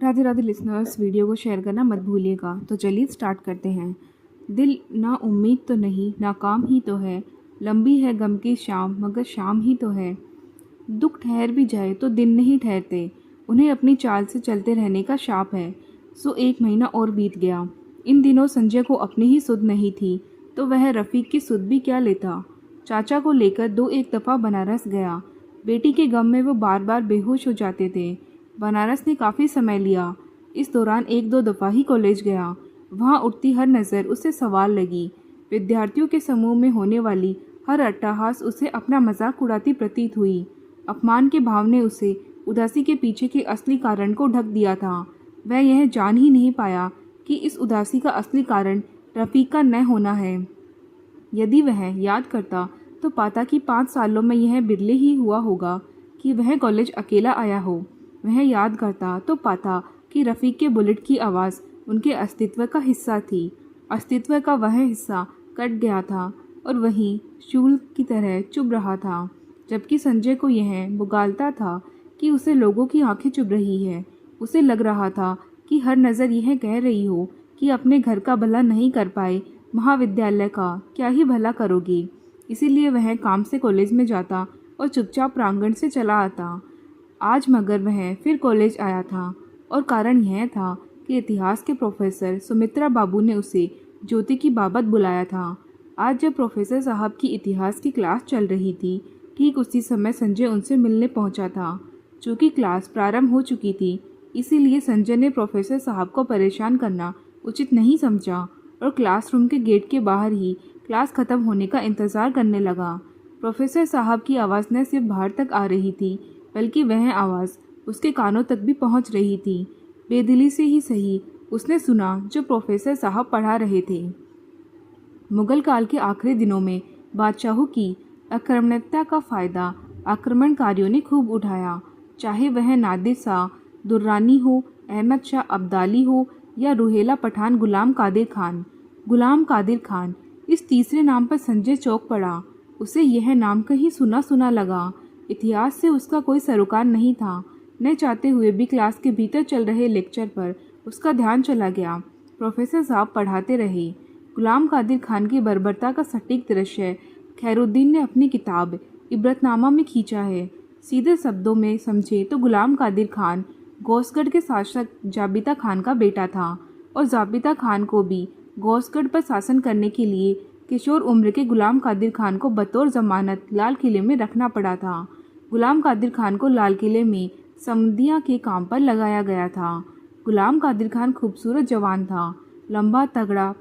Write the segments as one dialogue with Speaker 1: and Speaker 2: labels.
Speaker 1: Radhe Radhe listeners, video को share करना मत भूलिएगा। तो चलिए स्टार्ट करते हैं। दिल ना उम्मीद तो नहीं, नाकाम ही तो है। लंबी है गम की शाम, मगर शाम ही तो है। दुख ठहर भी जाए तो दिन नहीं ठहरते, उन्हें अपनी चाल से चलते रहने का शाप है। सो 1 महीना और बीत गया। इन दिनों संजय को अपनी ही सुध नहीं थी, तो वह रफ़ीक की सुध भी क्या लेता। चाचा को लेकर 2-1 दफ़ा बनारस गया। बेटी के गम में वो बार बार बेहोश हो जाते थे। बनारस ने काफ़ी समय लिया। इस दौरान 1-2 दफ़ा ही कॉलेज गया। वहाँ उठती हर नज़र उसे सवाल लगी। विद्यार्थियों के समूह में होने वाली हर अट्टहास उसे अपना मजाक उड़ाती प्रतीत हुई। अपमान के भाव ने उसे उदासी के पीछे के असली कारण को ढक दिया था। वह यह जान ही नहीं पाया कि इस उदासी का असली कारण रफ़ीक का न होना है। यदि वह याद करता तो पाता कि 5 सालों में यह बिरले ही हुआ होगा कि वह कॉलेज अकेला आया हो। वह याद करता तो पाता कि रफ़ीक के बुलेट की आवाज़ उनके अस्तित्व का हिस्सा थी। अस्तित्व का वह हिस्सा कट गया था और वहीं शूल की तरह चुभ रहा था। जबकि संजय को यह बुगालता था कि उसे लोगों की आंखें चुभ रही है। उसे लग रहा था कि हर नज़र यह कह रही हो कि अपने घर का भला नहीं कर पाए, महाविद्यालय का क्या ही भला करोगी। इसीलिए वह काम से कॉलेज में जाता और चुपचाप प्रांगण से चला आता। आज मगर वह फिर कॉलेज आया था और कारण यह था कि इतिहास के प्रोफेसर सुमित्रा बाबू ने उसे ज्योति की बाबत बुलाया था। आज जब प्रोफेसर साहब की इतिहास की क्लास चल रही थी, ठीक उसी समय संजय उनसे मिलने पहुंचा था। चूँकि क्लास प्रारंभ हो चुकी थी, इसीलिए संजय ने प्रोफेसर साहब को परेशान करना उचित नहीं समझा और क्लासरूम के गेट के बाहर ही क्लास खत्म होने का इंतज़ार करने लगा। प्रोफेसर साहब की आवाज़ न सिर्फ बाहर तक आ रही थी, बल्कि वह आवाज़ उसके कानों तक भी पहुंच रही थी। बेदिली से ही सही, उसने सुना जो प्रोफेसर साहब पढ़ा रहे थे। मुगल काल के आखिरी दिनों में बादशाहों की आक्रामकता का फ़ायदा आक्रमणकारियों ने खूब उठाया। चाहे वह नादिर शाह दुर्रानी हो, अहमद शाह अब्दाली हो या रुहेला पठान गुलाम कादिर खान। गुलाम कादिर खान, इस तीसरे नाम पर संजय चौंक पड़ा। उसे यह नाम कहीं सुना सुना लगा। इतिहास से उसका कोई सरोकार नहीं था। न चाहते हुए भी क्लास के भीतर चल रहे लेक्चर पर उसका ध्यान चला गया। प्रोफेसर साहब पढ़ाते रहे। गुलाम कादिर खान की बर्बरता का सटीक दृश्य खैरुद्दीन ने अपनी किताब इबरतनामा में खींचा है। सीधे शब्दों में समझे तो गुलाम कादिर खान गौसगढ़ के शासक जाबिता खान का बेटा था और जाबिता खान को भी गौसगढ़ पर शासन करने के लिए किशोर उम्र के गुलाम कादिर खान को बतौर जमानत लाल किले में रखना पड़ा था। गुलाम कादिर खान को लाल किले में समदिया के काम पर लगाया गया था। गुलाम कादिर खान खूबसूरत जवान था। लंबा तगड़ा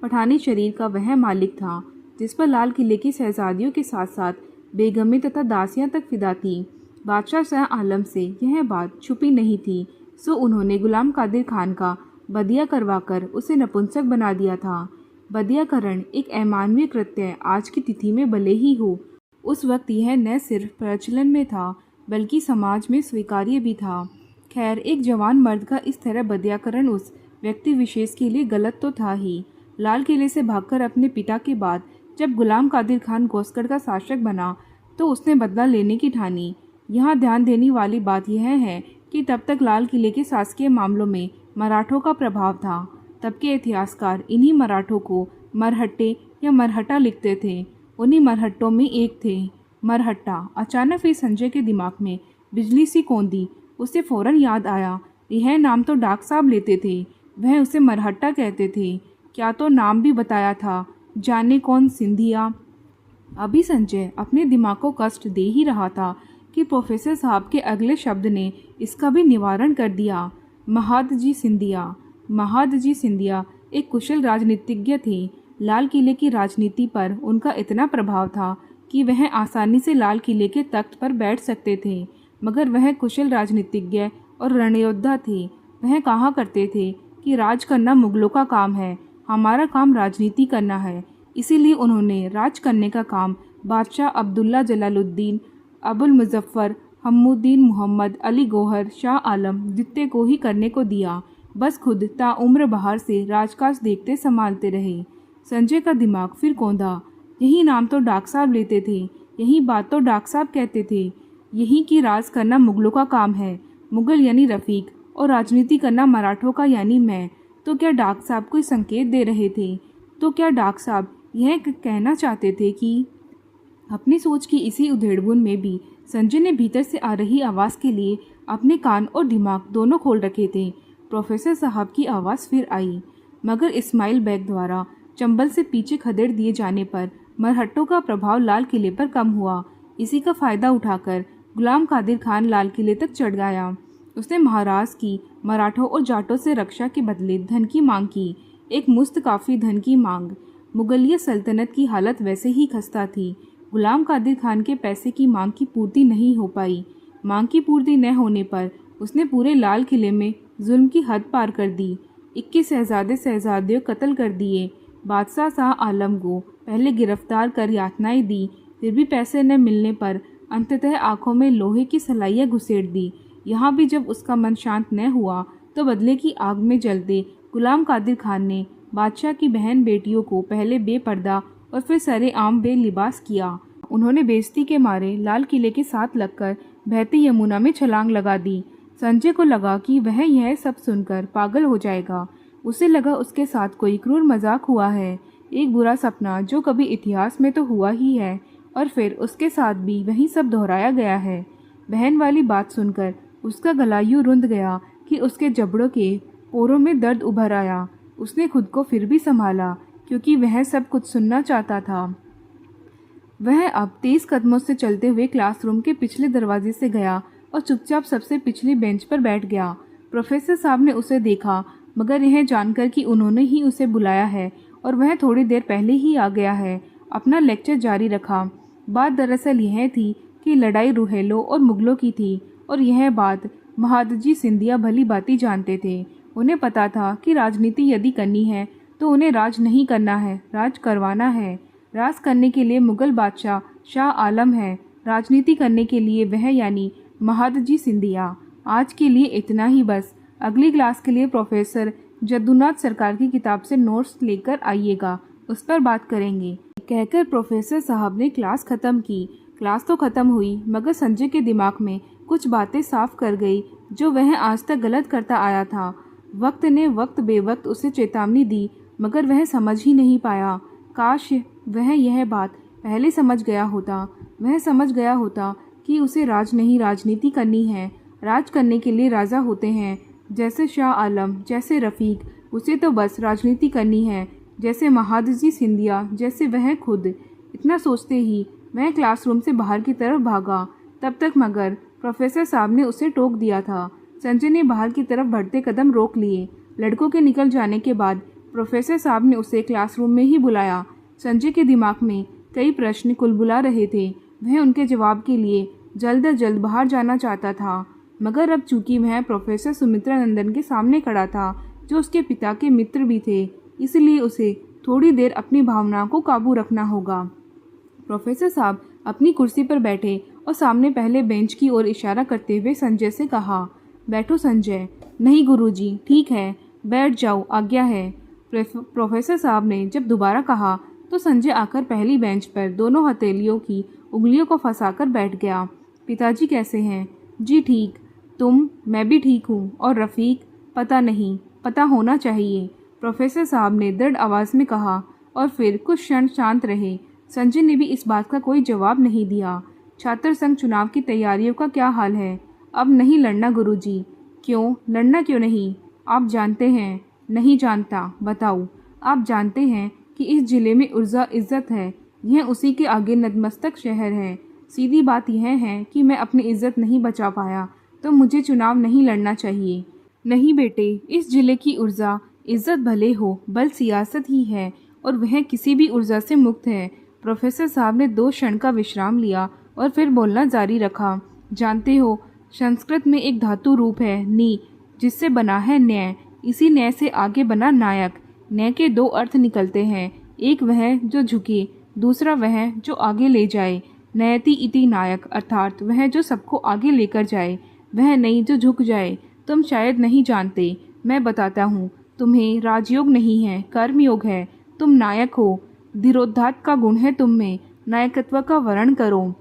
Speaker 1: पठानी शरीर का वह मालिक था जिस पर लाल किले की शहजादियों के साथ साथ बेगमें तथा दासियां तक फिदा थी। बादशाह शाह आलम से यह बात छुपी नहीं थी, सो उन्होंने गुलाम कादिर खान का बदिया करवाकर उसे नपुंसक बना दिया था। बदियाकरण एक अमानवीय कृत्य आज की तिथि में भले ही हो, उस वक्त यह न सिर्फ प्रचलन में था बल्कि समाज में स्वीकार्य भी था। खैर, एक जवान मर्द का इस तरह बदियाकरण उस व्यक्ति विशेष के लिए गलत तो था ही। लाल किले से भागकर अपने पिता के बाद जब गुलाम कादिर खान गौसगढ़ का शासक बना तो उसने बदला लेने की ठानी। यहाँ ध्यान देने वाली बात यह है कि तब तक लाल किले के शासकीय मामलों में मराठों का प्रभाव था। तब के इतिहासकार इन्हीं मराठों को मरहट्टे या मरहट्टा लिखते थे। उन्हीं मरहट्टों में एक थे मरहट्टा। अचानक फिर संजय के दिमाग में बिजली सी कौंधी। उसे फौरन याद आया, यह नाम तो डॉक्टर साहब लेते थे, वह उसे मरहट्टा कहते थे। क्या तो नाम भी बताया था, जाने कौन सिंधिया। अभी संजय अपने दिमाग को कष्ट दे ही रहा था कि प्रोफेसर साहब के अगले शब्द ने इसका भी निवारण कर दिया। महादजी सिंधिया। महादजी सिंधिया एक कुशल राजनीतिज्ञ थे। लाल किले की राजनीति पर उनका इतना प्रभाव था कि वह आसानी से लाल किले के तख्त पर बैठ सकते थे। मगर वह कुशल राजनीतिज्ञ और रणयोद्धा थे। वह कहा करते थे कि राज करना मुगलों का काम है, हमारा काम राजनीति करना है। इसीलिए उन्होंने राज करने का काम बादशाह अब्दुल्ला जलालुद्दीन, अबुल मुजफ्फर, हम्मुद्दीन मोहम्मद अली गौहर, शाह आलम द्वितीय को ही करने को दिया। बस खुद ताउम्र बाहर से राजकाज देखते संभालते रहे। संजय का दिमाग फिर कौंधा। यही नाम तो डॉक्टर साहब लेते थे, यही बात तो डॉक्टर साहब कहते थे, यही कि राज करना मुगलों का काम है। मुगल यानी रफ़ीक और राजनीति करना मराठों का यानी मैं। तो क्या डॉक्टर साहब कोई संकेत दे रहे थे? तो क्या डॉक्टर साहब यह कहना चाहते थे कि अपनी सोच की इसी उधेड़बुन में भी संजय ने भीतर से आ रही आवाज़ के लिए अपने कान और दिमाग दोनों खोल रखे थे। प्रोफेसर साहब की आवाज़ फिर आई, मगर इस्माइल बैग द्वारा चंबल से पीछे खदेड़ दिए जाने पर मरहट्टों का प्रभाव लाल किले पर कम हुआ। इसी का फ़ायदा उठाकर गुलाम कादिर खान लाल किले तक चढ़ गया। उसने महाराज की मराठों और जाटों से रक्षा के बदले धन की मांग की, एक मुश्त काफ़ी धन की मांग। मुगलिया सल्तनत की हालत वैसे ही खस्ता थी। गुलाम कादिर खान के पैसे की मांग की पूर्ति नहीं हो पाई। मांग की पूर्ति न होने पर उसने पूरे लाल किले में जुल्म की हद पार कर दी। 21 शहजादियों कत्ल कर दिए। बादशाह शाह आलम को पहले गिरफ्तार कर यातनाएं दी, फिर भी पैसे न मिलने पर अंततः आंखों में लोहे की सलाइयाँ घुसेड़ दी। यहाँ भी जब उसका मन शांत न हुआ तो बदले की आग में जलते गुलाम कादिर खान ने बादशाह की बहन बेटियों को पहले बेपर्दा और फिर सरेआम बेलिबास किया। उन्होंने बेइज्जती के मारे लाल किले के साथ लगकर बहती यमुना में छलांग लगा दी। संजय को लगा कि वह यह सब सुनकर पागल हो जाएगा। उसे लगा उसके साथ कोई क्रूर मजाक हुआ है, एक बुरा सपना जो कभी इतिहास में तो हुआ ही है और फिर उसके साथ भी वही सब दोहराया गया है। बहन वाली बात सुनकर उसका गला यूं रुंध गया कि उसके जबड़ों के पोरों में दर्द उभर आया। उसने खुद को फिर भी संभाला क्योंकि वह सब कुछ सुनना चाहता था। वह अब तेज कदमों से चलते हुए क्लासरूम के पिछले दरवाजे से गया और चुपचाप सबसे पिछली बेंच पर बैठ गया। प्रोफेसर साहब ने उसे देखा, मगर यह जानकर कि उन्होंने ही उसे बुलाया है और वह थोड़ी देर पहले ही आ गया है, अपना लेक्चर जारी रखा। बात दरअसल यह थी कि लड़ाई रुहेलों और मुगलों की थी और यह बात महादजी सिंधिया भली भांति जानते थे। उन्हें पता था कि राजनीति यदि करनी है तो उन्हें राज नहीं करना है, राज करवाना है। राज करने के लिए मुगल बादशाह शाह आलम है, राजनीति करने के लिए वह यानी महादजी सिंधिया। आज के लिए इतना ही बस। अगली क्लास के लिए प्रोफेसर जद्दूनाथ सरकार की किताब से नोट्स लेकर आइएगा, उस पर बात करेंगे। कहकर प्रोफेसर साहब ने क्लास ख़त्म की। क्लास तो ख़त्म हुई, मगर संजय के दिमाग में कुछ बातें साफ कर गई जो वह आज तक गलत करता आया था। वक्त ने वक्त बेवक्त उसे चेतावनी दी, मगर वह समझ ही नहीं पाया। काश वह यह बात पहले समझ गया होता। वह समझ गया होता कि उसे राज नहीं राजनीति करनी है। राज करने के लिए राजा होते हैं, जैसे शाह आलम, जैसे रफ़ीक। उसे तो बस राजनीति करनी है, जैसे महादजी सिंधिया, जैसे वह खुद। इतना सोचते ही वह क्लासरूम से बाहर की तरफ भागा। तब तक मगर प्रोफेसर साहब ने उसे टोक दिया था। संजय ने बाहर की तरफ बढ़ते कदम रोक लिए। लड़कों के निकल जाने के बाद प्रोफेसर साहब ने उसे क्लासरूम में ही बुलाया। संजय के दिमाग में कई प्रश्न कुलबुला रहे थे। वह उनके जवाब के लिए जल्द अज जल्द बाहर जाना चाहता था, मगर अब चूंकि वह प्रोफेसर सुमित्रा नंदन के सामने खड़ा था, जो उसके पिता के मित्र भी थे, इसलिए उसे थोड़ी देर अपनी भावनाओं को काबू रखना होगा। प्रोफेसर साहब अपनी कुर्सी पर बैठे और सामने पहले बेंच की ओर इशारा करते हुए संजय से कहा, बैठो संजय। नहीं गुरुजी, ठीक है, बैठ जाओ, आज्ञा है। प्रोफेसर साहब ने जब दोबारा कहा तो संजय आकर पहली बेंच पर दोनों हथेलियों की उंगलियों को फंसाकर बैठ गया। पिताजी कैसे हैं? जी ठीक। तुम? मैं भी ठीक हूँ। और रफ़ीक? पता नहीं, पता होना चाहिए, प्रोफेसर साहब ने दृढ़ आवाज़ में कहा और फिर कुछ क्षण शांत रहे। संजय ने भी इस बात का कोई जवाब नहीं दिया। छात्र संघ चुनाव की तैयारियों का क्या हाल है? अब नहीं लड़ना गुरुजी। क्यों? लड़ना क्यों नहीं? आप जानते हैं। नहीं जानता। बताओ। आप जानते हैं कि इस जिले में उर्जा इज्जत है, यह उसी के आगे नतमस्तक शहर है। सीधी बात यह है कि मैं अपनी इज्जत नहीं बचा पाया तो मुझे चुनाव नहीं लड़ना चाहिए। नहीं बेटे, इस जिले की उर्जा इज्जत भले हो, बल सियासत ही है और वह किसी भी उर्जा से मुक्त है। प्रोफेसर साहब ने 2 क्षण का विश्राम लिया और फिर बोलना जारी रखा। जानते हो, संस्कृत में एक धातु रूप है नी, जिससे बना है न्याय। इसी न्याय से आगे बना नायक। न्याय के 2 अर्थ निकलते हैं, एक वह जो झुके, दूसरा वह जो आगे ले जाए। नयति इति नायक, अर्थात वह जो सबको आगे लेकर जाए, वह नहीं जो झुक जाए। तुम शायद नहीं जानते, मैं बताता हूँ तुम्हें। राजयोग नहीं है, कर्मयोग है। तुम नायक हो, धीरोदात्त का गुण है तुम में, नायकत्व का वर्ण करो।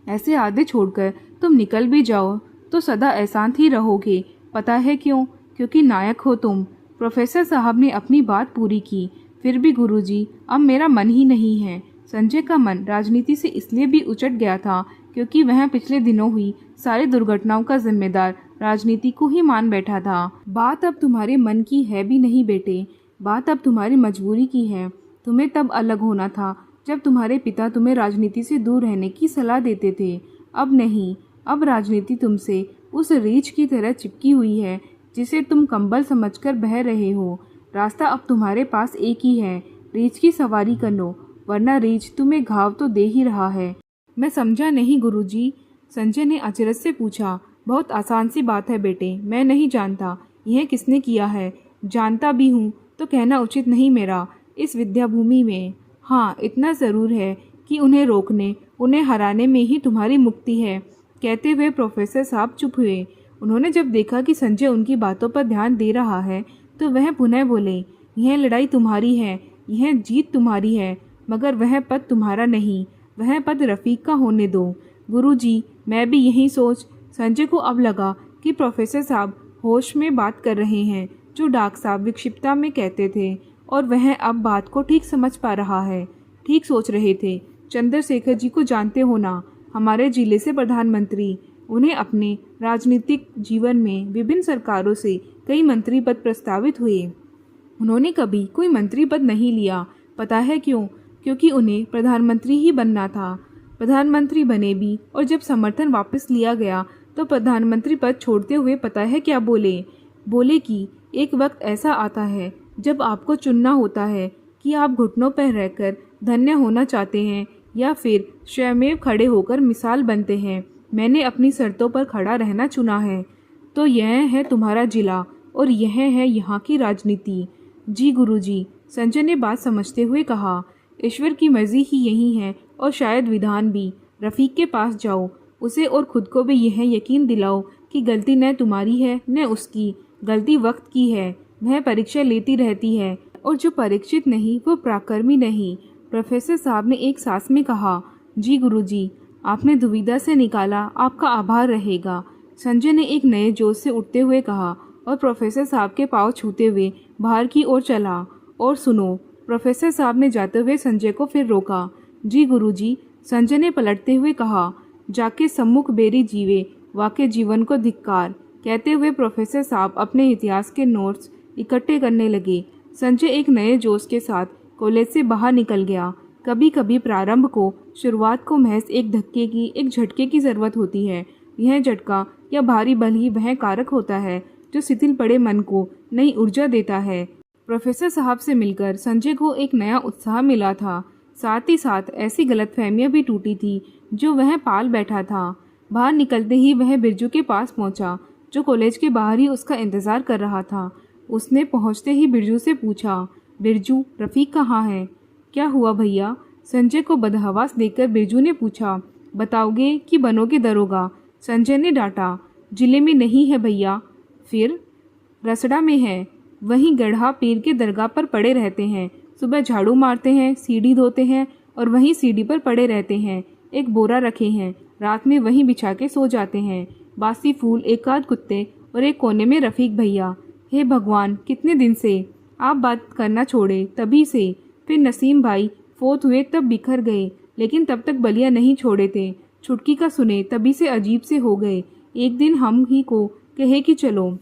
Speaker 1: ऐसे आधे छोड़कर तुम निकल भी जाओ तो सदा अशांत ही रहोगे। पता है क्यों? क्योंकि नायक हो तुम। प्रोफेसर साहब ने अपनी बात पूरी की। फिर भी गुरुजी, अब मेरा मन ही नहीं है। संजय का मन राजनीति से इसलिए भी उचट गया था क्योंकि वह पिछले दिनों हुई सारी दुर्घटनाओं का जिम्मेदार राजनीति को ही मान बैठा था। बात अब तुम्हारे मन की है भी नहीं बेटे, बात अब तुम्हारी मजबूरी की है। तुम्हें तब अलग होना था जब तुम्हारे पिता तुम्हें राजनीति से दूर रहने की सलाह देते थे। अब नहीं, अब राजनीति तुमसे उस रीछ की तरह चिपकी हुई है जिसे तुम कंबल समझकर बह रहे हो। रास्ता अब तुम्हारे पास एक ही है, रीछ की सवारी कर लो, वरना रीछ तुम्हें घाव तो दे ही रहा है। मैं समझा नहीं गुरुजी। संजय ने अचरज से पूछा। बहुत आसान सी बात है बेटे, मैं नहीं जानता यह किसने किया है। जानता भी हूँ तो कहना उचित नहीं मेरा इस विद्याभूमि में। हाँ, इतना ज़रूर है कि उन्हें रोकने, उन्हें हराने में ही तुम्हारी मुक्ति है। कहते हुए प्रोफेसर साहब चुप हुए। उन्होंने जब देखा कि संजय उनकी बातों पर ध्यान दे रहा है तो वह पुनः बोले, यह लड़ाई तुम्हारी है, यह जीत तुम्हारी है, मगर वह पद तुम्हारा नहीं, वह पद रफ़ीक का होने दो। गुरुजी, मैं भी यही सोच। संजय को अब लगा कि प्रोफेसर साहब होश में बात कर रहे हैं जो डॉक्टर साहब विक्षिप्तता में कहते थे, और वह अब बात को ठीक समझ पा रहा है। ठीक सोच रहे थे। चंद्रशेखर जी को जानते हो ना, हमारे जिले से प्रधानमंत्री। उन्हें अपने राजनीतिक जीवन में विभिन्न सरकारों से कई मंत्री पद प्रस्तावित हुए। उन्होंने कभी कोई मंत्री पद नहीं लिया। पता है क्यों? क्योंकि उन्हें प्रधानमंत्री ही बनना था। प्रधानमंत्री बने भी, और जब समर्थन वापस लिया गया तो प्रधानमंत्री पद छोड़ते हुए पता है क्या बोले? बोले कि एक वक्त ऐसा आता है जब आपको चुनना होता है कि आप घुटनों पर रहकर धन्य होना चाहते हैं या फिर स्वयमेव खड़े होकर मिसाल बनते हैं। मैंने अपनी शर्तों पर खड़ा रहना चुना है। तो यह है तुम्हारा जिला और यह है यहाँ की राजनीति। जी गुरुजी, संजय ने बात समझते हुए कहा। ईश्वर की मर्जी ही यही है और शायद विधान भी। रफ़ीक के पास जाओ, उसे और खुद को भी यह यकीन दिलाओ कि गलती न तुम्हारी है न उसकी, गलती वक्त की है। वह परीक्षा लेती रहती है और जो परीक्षित नहीं वो पराक्रमी नहीं। प्रोफेसर साहब ने एक सांस में कहा। जी गुरुजी, आपने दुविधा से निकाला, आपका आभार रहेगा। संजय ने एक नए जोश से उठते हुए कहा और प्रोफेसर साहब के पाँव छूते हुए बाहर की ओर चला। और सुनो, प्रोफेसर साहब ने जाते हुए संजय को फिर रोका। जी गुरुजी, संजय ने पलटते हुए कहा। जाके सम्मुख बेरी जीवे, वाके जीवन को धिक्कार। कहते हुए प्रोफेसर साहब अपने इतिहास के नोट्स इकट्ठे करने लगे। संजय एक नए जोश के साथ कॉलेज से बाहर निकल गया। कभी कभी प्रारंभ को, शुरुआत को महज एक धक्के की, एक झटके की ज़रूरत होती है। यह झटका या भारी बल ही वह कारक होता है जो शिथिल पड़े मन को नई ऊर्जा देता है। प्रोफेसर साहब से मिलकर संजय को एक नया उत्साह मिला था। साथ ही साथ ऐसी गलतफहमियां भी टूटी थी जो वह पाल बैठा था। बाहर निकलते ही वह बिरजू के पास पहुंचा जो कॉलेज के बाहर ही उसका इंतज़ार कर रहा था। उसने पहुंचते ही बिरजू से पूछा, बिरजू, रफ़ीक कहाँ है? क्या हुआ भैया? संजय को बदहवास देखकर बिरजू ने पूछा। बताओगे कि बनोगे दरोगा? संजय ने डांटा। जिले में नहीं है भैया। फिर? रसड़ा में है। वहीं गढ़ा पीर के दरगाह पर पड़े रहते हैं। सुबह झाड़ू मारते हैं, सीढ़ी धोते हैं और वहीं सीढ़ी पर पड़े रहते हैं। एक बोरा रखे हैं, रात में वहीं बिछा के सो जाते हैं। बासी फूल, एक आध कुत्ते और एक कोने में रफ़ीक भैया। हे भगवान, कितने दिन से आप बात करना छोड़े, तभी से। फिर नसीम भाई फोत हुए तब बिखर गए, लेकिन तब तक बलिया नहीं छोड़े थे। छुटकी का सुने तभी से अजीब से हो गए। एक दिन हम ही को कहे कि चलो,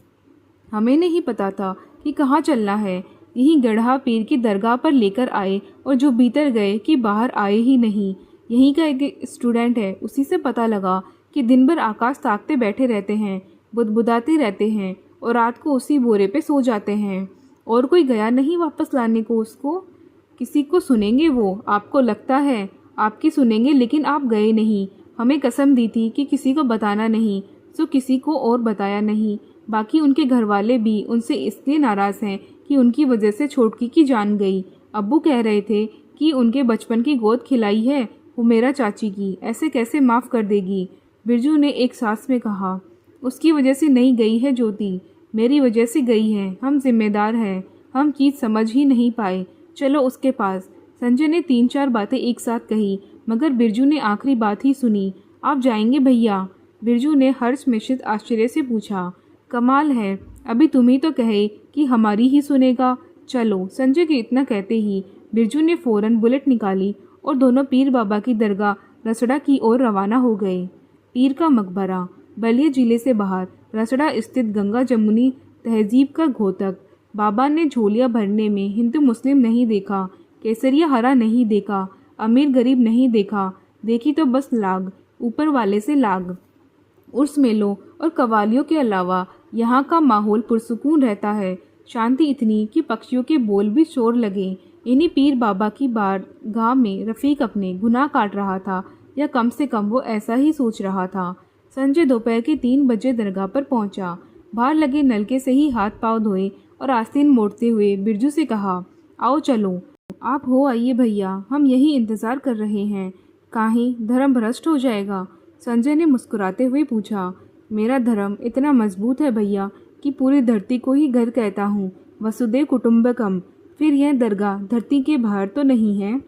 Speaker 1: हमें नहीं पता था कि कहाँ चलना है। यहीं गढ़ा पीर की दरगाह पर लेकर आए और जो भीतर गए कि बाहर आए ही नहीं। यहीं का एक स्टूडेंट है, उसी से पता लगा कि दिन भर आकाश ताकते बैठे रहते हैं, बुदबुदाते रहते हैं और रात को उसी बोरे पे सो जाते हैं। और कोई गया नहीं वापस लाने को उसको। किसी को सुनेंगे वो, आपको लगता है आपकी सुनेंगे, लेकिन आप गए नहीं। हमें कसम दी थी कि किसी को बताना नहीं, सो किसी को और बताया नहीं। बाकी उनके घर वाले भी उनसे इसलिए नाराज़ हैं कि उनकी वजह से छोटकी की जान गई। अब्बू कह रहे थे कि उनके बचपन की गोद खिलाई है वो मेरा चाची की, ऐसे कैसे माफ़ कर देगी? बिरजू ने एक सांस में कहा। उसकी वजह से नहीं गई है ज्योति, मेरी वजह से गई है। हम जिम्मेदार हैं, हम चीज़ समझ ही नहीं पाए। चलो उसके पास। संजय ने 3-4 बातें एक साथ कही, मगर बिरजू ने आखिरी बात ही सुनी। आप जाएंगे भैया? बिरजू ने हर्ष मिश्रित आश्चर्य से पूछा। कमाल है, अभी तुम ही तो कहे कि हमारी ही सुनेगा। चलो। संजय के इतना कहते ही बिरजू ने फौरन बुलेट निकाली और दोनों पीर बाबा की दरगाह रसड़ा की ओर रवाना हो गए। पीर का मकबरा बलिया जिले से बाहर रसड़ा स्थित गंगा जमुनी तहजीब का घोतक। बाबा ने झोलियाँ भरने में हिंदू मुस्लिम नहीं देखा, केसरिया हरा नहीं देखा, अमीर गरीब नहीं देखा, देखी तो बस लाग, ऊपर वाले से लाग। उर्स मेलों और कवालियों के अलावा यहाँ का माहौल पुरसुकून रहता है। शांति इतनी कि पक्षियों के बोल भी शोर लगे। इन्हीं पीर बाबा की बारगाह में रफ़ीक अपने गुनाह काट रहा था, या कम से कम वो ऐसा ही सोच रहा था। संजय दोपहर के 3 बजे दरगाह पर पहुंचा। बाहर लगे नलके से ही हाथ पांव धोए और आस्तीन मोड़ते हुए बिरजू से कहा, आओ चलो। आप हो आइए भैया, हम यही इंतज़ार कर रहे हैं। काहीं धर्म भ्रष्ट हो जाएगा? संजय ने मुस्कुराते हुए पूछा। मेरा धर्म इतना मजबूत है भैया कि पूरी धरती को ही घर कहता हूँ, वसुदेव कुटुम्बकम। फिर यह दरगाह धरती के बाहर तो नहीं है?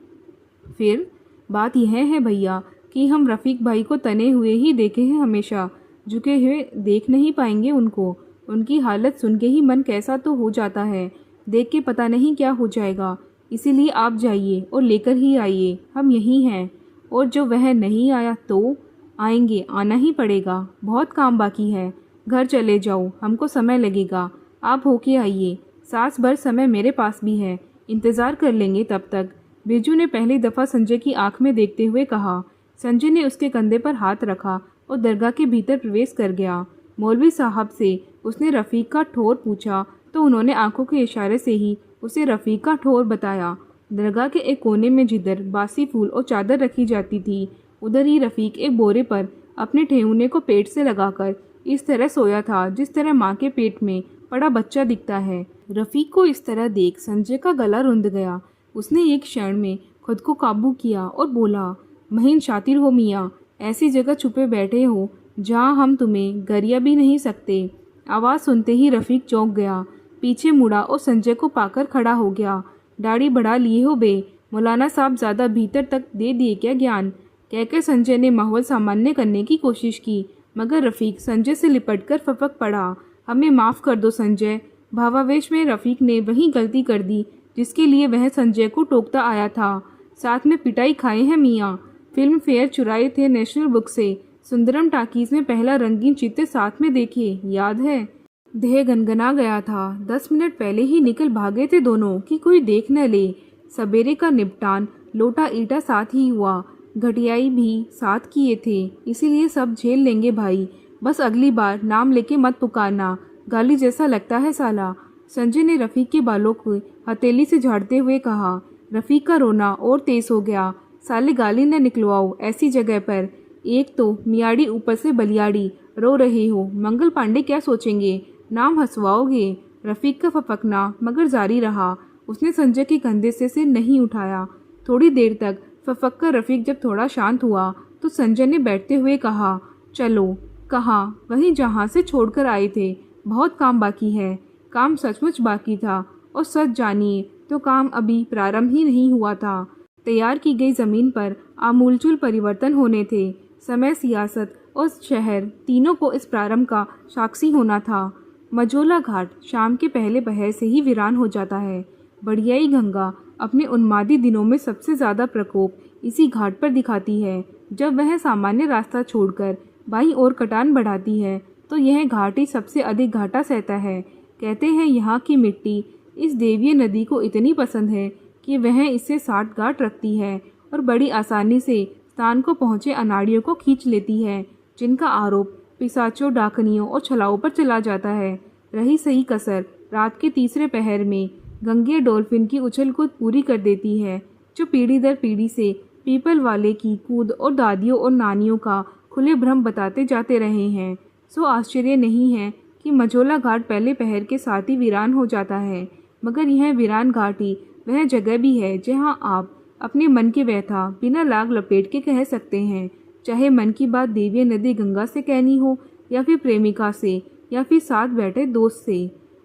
Speaker 1: फिर बात यह है भैया कि हम रफ़ीक भाई को तने हुए ही देखे हैं हमेशा, झुके हुए देख नहीं पाएंगे उनको। उनकी हालत सुन के ही मन कैसा तो हो जाता है, देख के पता नहीं क्या हो जाएगा। इसीलिए आप जाइए और लेकर ही आइए, हम यहीं हैं। और जो वह नहीं आया तो आएंगे, आना ही पड़ेगा, बहुत काम बाकी है। घर चले जाओ, हमको समय लगेगा, आप होके आइए। सास भर समय मेरे पास भी है, इंतज़ार कर लेंगे तब तक। बिरजू ने पहली दफ़ा संजय की आंख में देखते हुए कहा। संजय ने उसके कंधे पर हाथ रखा और दरगाह के भीतर प्रवेश कर गया। मौलवी साहब से उसने रफ़ीक का ठोर पूछा तो उन्होंने आंखों के इशारे से ही उसे रफ़ीक का ठोर बताया। दरगाह के एक कोने में जिधर बासी फूल और चादर रखी जाती थी, उधर ही रफ़ीक एक बोरे पर अपने ठेहुने को पेट से लगाकर इस तरह सोया था जिस तरह माँ के पेट में बड़ा बच्चा दिखता है। रफ़ीक को इस तरह देख संजय का गला रुंध गया। उसने एक क्षण में खुद को काबू किया और बोला, महीन शातिर हो मियाँ, ऐसी जगह छुपे बैठे हो जहाँ हम तुम्हें गरिया भी नहीं सकते। आवाज़ सुनते ही रफ़ीक चौंक गया, पीछे मुड़ा और संजय को पाकर खड़ा हो गया। दाढ़ी बढ़ा लिए हो बे, मौलाना साहब ज़्यादा भीतर तक दे दिए क्या ज्ञान? कहकर संजय ने माहौल सामान्य करने की कोशिश की, मगर रफ़ीक संजय से लिपटकर फपक पड़ा। हमें माफ़ कर दो संजय। भावावेश में रफ़ीक ने वही गलती कर दी जिसके लिए वह संजय को टोकता आया था। साथ में पिटाई खाए हैं मियाँ, फिल्म फेयर चुराए थे नेशनल बुक से, सुंदरम टाकीज़ में पहला रंगीन चित्ते साथ में देखे, याद है? देह गनगना गया था। 10 मिनट पहले ही निकल भागे थे दोनों कि कोई देख न ले। सवेरे का निपटान लोटा ईटा साथ ही हुआ, घटियाई भी साथ किए थे, इसीलिए सब झेल लेंगे भाई। बस अगली बार नाम लेके मत पुकारना, गाली जैसा लगता है साला। संजय ने रफ़ीक के बालों को हथेली से झाड़ते हुए कहा। रफ़ीक का रोना और तेज हो गया। साले गाली न निकलवाओ ऐसी जगह पर, एक तो मियाड़ी ऊपर से बलियाड़ी, रो रहे हो, मंगल पांडे क्या सोचेंगे, नाम हंसवाओगे। रफ़ीक का फपकना मगर जारी रहा। उसने संजय के कंधे से सिर नहीं उठाया। थोड़ी देर तक फपक कर रफ़ीक जब थोड़ा शांत हुआ तो संजय ने बैठते हुए कहा, चलो। कहाँ? वहीं जहाँ से छोड़कर आए थे। बहुत काम बाकी है। काम सचमुच बाकी था, और सच जानिए तो काम अभी प्रारंभ ही नहीं हुआ था। तैयार की गई ज़मीन पर आमूलचूल परिवर्तन होने थे। समय, सियासत और शहर तीनों को इस प्रारंभ का साक्षी होना था। मझोला घाट शाम के पहले पहर से ही वीरान हो जाता है। बढ़ियाई गंगा अपने उन्मादी दिनों में सबसे ज़्यादा प्रकोप इसी घाट पर दिखाती है। जब वह सामान्य रास्ता छोड़कर बाईं ओर कटान बढ़ाती है तो यह घाट ही सबसे अधिक घाटा सहता है। कहते हैं यहाँ की मिट्टी इस देवीय नदी को इतनी पसंद है कि वह इससे साठगांठ रखती है और बड़ी आसानी से स्थान को पहुँचे अनाड़ियों को खींच लेती है, जिनका आरोप पिशाचों, डाकनियों और छलाओं पर चला जाता है। रही सही कसर रात के तीसरे पहर में गंगे डॉल्फिन की उछल कूद पूरी कर देती है, जो पीढ़ी दर पीढ़ी से पीपल वाले की कूद और दादियों और नानियों का खुले भ्रम बताते जाते रहे हैं। सो आश्चर्य नहीं है कि मझोला घाट पहले पहर के साथ ही वीरान हो जाता है, मगर यह वीरान घाट ही वह जगह भी है जहां आप अपने मन की व्यथा बिना लाग लपेट के कह सकते हैं, चाहे मन की बात देवीय नदी गंगा से कहनी हो, या फिर प्रेमिका से, या फिर साथ बैठे दोस्त से।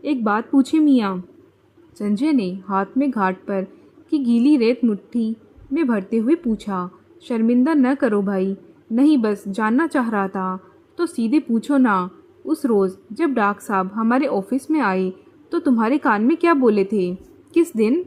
Speaker 1: एक बात पूछे मियाँ? संजय ने हाथ में घाट पर की गीली रेत मुट्ठी में भरते हुए पूछा। शर्मिंदा न करो भाई। नहीं, बस जानना चाह रहा था। तो सीधे पूछो ना। उस रोज़ जब डाक साहब हमारे ऑफिस में आए तो तुम्हारे कान में क्या बोले थे? किस दिन?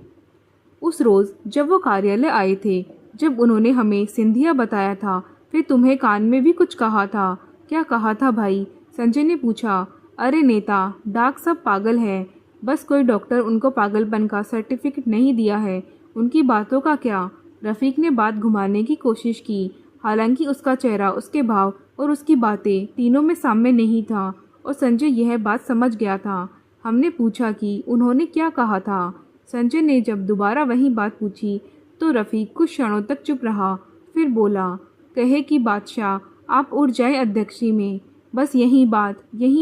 Speaker 1: उस रोज़ जब वो कार्यालय आए थे, जब उन्होंने हमें सिंधिया बताया था, फिर तुम्हें कान में भी कुछ कहा था। क्या कहा था भाई? संजय ने पूछा। अरे नेता, डाक सब पागल है, बस कोई डॉक्टर उनको पागलपन का सर्टिफिकेट नहीं दिया है। उनकी बातों का क्या? रफ़ीक ने बात घुमाने की कोशिश की, हालांकि उसका चेहरा, उसके भाव और उसकी बातें तीनों में सामने नहीं था और संजय यह बात समझ गया था। हमने पूछा कि उन्होंने क्या कहा था। संजय ने जब दोबारा वही बात पूछी तो रफ़ीक कुछ क्षणों तक चुप रहा, फिर बोला, कहे कि बादशाह आप उड़ जाए अध्यक्षी में, बस यही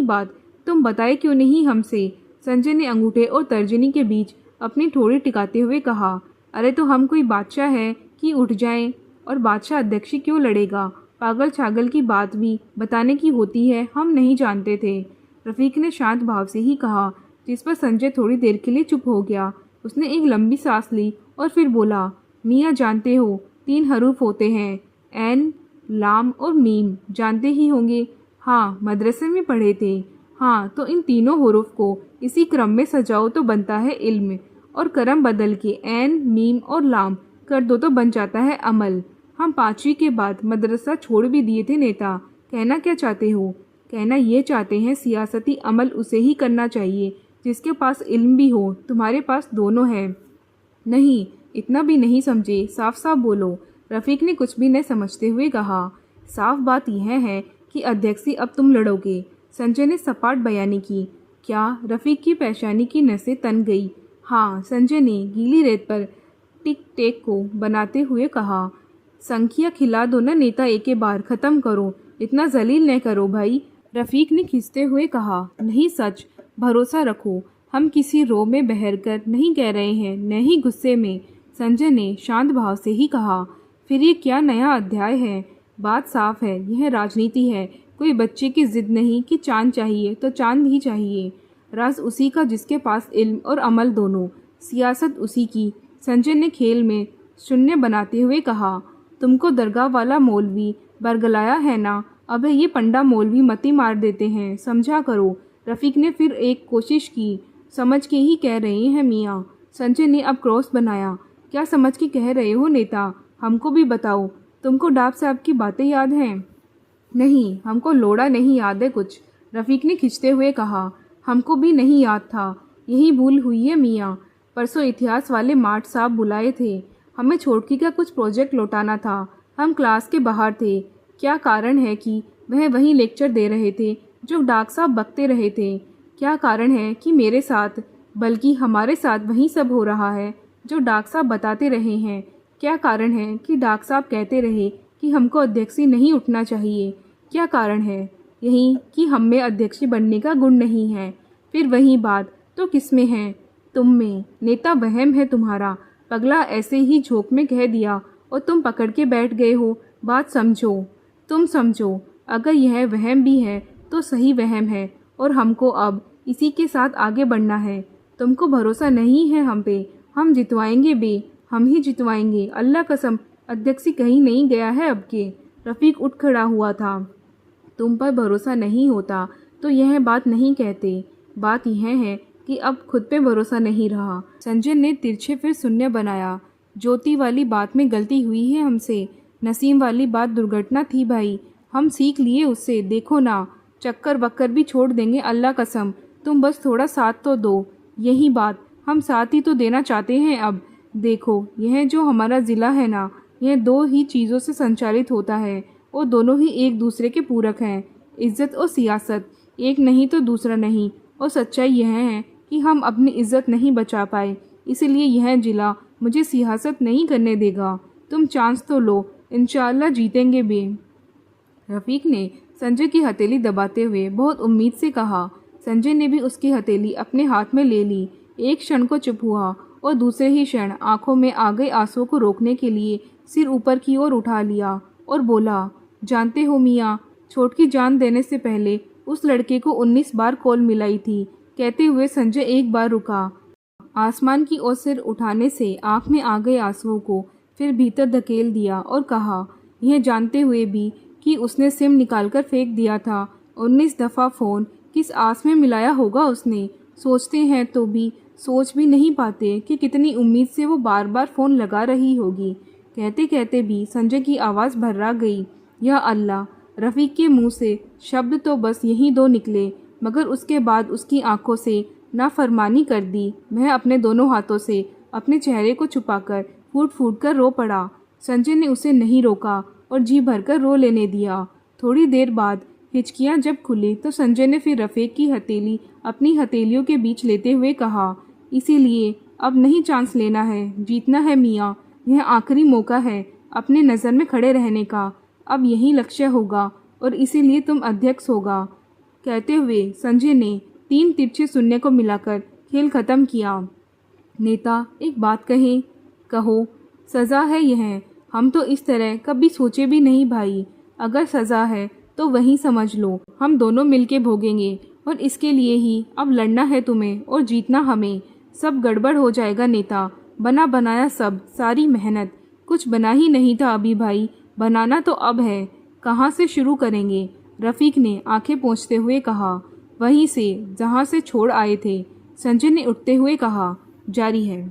Speaker 1: बात तुम बताए क्यों नहीं हमसे? संजय ने अंगूठे और तर्जनी के बीच अपनी ठोड़ी टिकाते हुए कहा, अरे तो हम कोई बादशाह है कि उठ जाएं? और बादशाह अध्यक्षी क्यों लड़ेगा? पागल छागल की बात भी बताने की होती है, हम नहीं जानते थे। रफ़ीक ने शांत भाव से ही कहा, जिस पर संजय थोड़ी देर के लिए चुप हो गया। उसने एक लंबी सांस ली और फिर बोला, मियाँ जानते हो 3 हरूफ होते हैं, ऐन, लाम और मीम, जानते ही होंगे। हाँ, मदरसे में पढ़े थे। हाँ, तो इन तीनों हरूफ को इसी क्रम में सजाओ तो बनता है इल्म, और करम बदल के ऐन, मीम और लाम कर दो तो बन जाता है अमल। हम 5वीं के बाद मदरसा छोड़ भी दिए थे नेता। कहना क्या चाहते हो? कहना ये चाहते हैं सियासती अमल उसे ही करना चाहिए जिसके पास इल्म भी हो। तुम्हारे पास दोनों है। नहीं, इतना भी नहीं समझे, साफ साफ बोलो। रफ़ीक ने कुछ भी न समझते हुए कहा। साफ बात यह है कि अध्यक्षी अब तुम लड़ोगे। संजय ने सपाट बयानी की। क्या? रफ़ीक की पेशानी की नसें तन गई। हाँ, संजय ने गीली रेत पर टिक टेक को बनाते हुए कहा। संख्या खिला दो न नेता, एक बार ख़त्म करो, इतना जलील न करो भाई। रफ़ीक ने खिंचते हुए कहा, नहीं सच, भरोसा रखो, हम किसी रो में बहर कर नहीं कह रहे हैं, न ही गुस्से में। संजय ने शांत भाव से ही कहा। फिर ये क्या नया अध्याय है? बात साफ है, यह राजनीति है, कोई बच्चे की जिद नहीं कि चांद चाहिए तो चांद ही चाहिए। राज उसी का जिसके पास इल्म और अमल दोनों, सियासत उसी की। संजय ने खेल में शून्य बनाते हुए कहा, तुमको दरगाह वाला मौलवी बरगलाया है ना? अबे ये पंडा मौलवी मती मार देते हैं, समझा करो। रफ़ीक ने फिर एक कोशिश की। समझ के ही कह रहे हैं मियाँ। संजय ने अब क्रॉस बनाया। क्या समझ के कह रहे हो नेता? हमको भी बताओ। तुमको डाब साहब की बातें याद हैं? नहीं, हमको लोड़ा नहीं याद है कुछ। रफ़ीक ने खिंचते हुए कहा। हमको भी नहीं याद था, यही भूल हुई है मियाँ। परसों इतिहास वाले मार्ट साहब बुलाए थे, हमें छोटकी का कुछ प्रोजेक्ट लौटाना था। हम क्लास के बाहर थे। क्या कारण है कि वह वहीं लेक्चर दे रहे थे जो डाक साहब बकते रहे थे? क्या कारण है कि मेरे साथ, बल्कि हमारे साथ वही सब हो रहा है जो डाक साहब बताते रहे हैं? क्या कारण है कि डाक साहब कहते रहे कि हमको अध्यक्षी नहीं उठना चाहिए? क्या कारण है? यही कि हम में अध्यक्षी बनने का गुण नहीं है। फिर वही बात तो किस में है? तुम में। नेता, वहम है तुम्हारा। पगला ऐसे ही झोंक में कह दिया और तुम पकड़ के बैठ गए हो। बात समझो, तुम समझो। अगर यह वहम भी है तो सही वहम है और हमको अब इसी के साथ आगे बढ़ना है। तुमको भरोसा नहीं है हम पे? हम जितवाएंगे बे, हम ही जितवाएंगे, अल्लाह कसम। अध्यक्षी कहीं नहीं गया है अब के। रफ़ीक उठ खड़ा हुआ था। तुम पर भरोसा नहीं होता तो यह बात नहीं कहते। बात यह है कि अब खुद पे भरोसा नहीं रहा। संजय ने तिरछे फिर शून्य बनाया। ज्योति वाली बात में गलती हुई है हमसे। नसीम वाली बात दुर्घटना थी भाई, हम सीख लिए उससे। देखो ना, चक्कर बक्कर भी छोड़ देंगे, अल्लाह कसम। तुम बस थोड़ा साथ तो दो। यही बात, हम साथ ही तो देना चाहते हैं अब। देखो, यह जो हमारा ज़िला है ना, यह 2 ही चीज़ों से संचालित होता है और दोनों ही एक दूसरे के पूरक हैं, इज़्ज़त और सियासत। एक नहीं तो दूसरा नहीं। और सच्चाई यह है कि हम अपनी इज़्ज़त नहीं बचा पाए, इसलिए यह जिला मुझे सियासत नहीं करने देगा। तुम चांस तो लो, इंशाअल्लाह जीतेंगे बे। रफ़ीक ने संजय की हथेली दबाते हुए बहुत उम्मीद से कहा। संजय ने भी उसकी हथेली अपने हाथ में ले ली। एक क्षण को चुप हुआ और दूसरे ही क्षण आंखों में आ गए आंसुओं को रोकने के लिए सिर ऊपर की ओर उठा लिया और बोला, जानते हो मियाँ, छोटकी जान देने से पहले उस लड़के को 19 बार कॉल मिलाई थी। कहते हुए संजय एक बार रुका। आसमान की ओर सिर उठाने से आंख में आ गए आंसुओं को फिर भीतर धकेल दिया और कहा, यह जानते हुए भी कि उसने सिम निकालकर फेंक दिया था 19 दफ़ा फ़ोन किस आस में मिलाया होगा उसने। सोचते हैं तो भी सोच भी नहीं पाते कि कितनी उम्मीद से वो बार बार फ़ोन लगा रही होगी। कहते कहते भी संजय की आवाज़ भर्रा गई, या अल्लाह। रफ़ीक के मुंह से शब्द तो बस यही दो निकले, मगर उसके बाद उसकी आंखों से नाफरमानी कर दी। वह अपने दोनों हाथों से अपने चेहरे को छुपाकर फूट फूट कर रो पड़ा। संजय ने उसे नहीं रोका और जी भरकर रो लेने दिया। थोड़ी देर बाद हिचकियां जब खुली तो संजय ने फिर रफ़ीक की हथेली अपनी हथेलियों के बीच लेते हुए कहा, इसीलिए अब नहीं चांस लेना है, जीतना है मियाँ। यह आखिरी मौका है अपने नज़र में खड़े रहने का। अब यही लक्ष्य होगा और इसीलिए तुम अध्यक्ष होगा। कहते हुए संजय ने 3 तिरछे शून्य को मिलाकर खेल ख़त्म किया। नेता एक बात कहें? कहो। सज़ा है यह। हम तो इस तरह कभी सोचे भी नहीं भाई। अगर सज़ा है तो वही समझ लो, हम दोनों मिलके भोगेंगे और इसके लिए ही अब लड़ना है तुम्हें और जीतना हमें। सब गड़बड़ हो जाएगा नेता, बना बनाया सब, सारी मेहनत। कुछ बना ही नहीं था अभी भाई, बनाना तो अब है। कहाँ से शुरू करेंगे? रफ़ीक ने आंखें पोंछते हुए कहा। वहीं से जहाँ से छोड़ आए थे। संजय ने उठते हुए कहा, जारी है।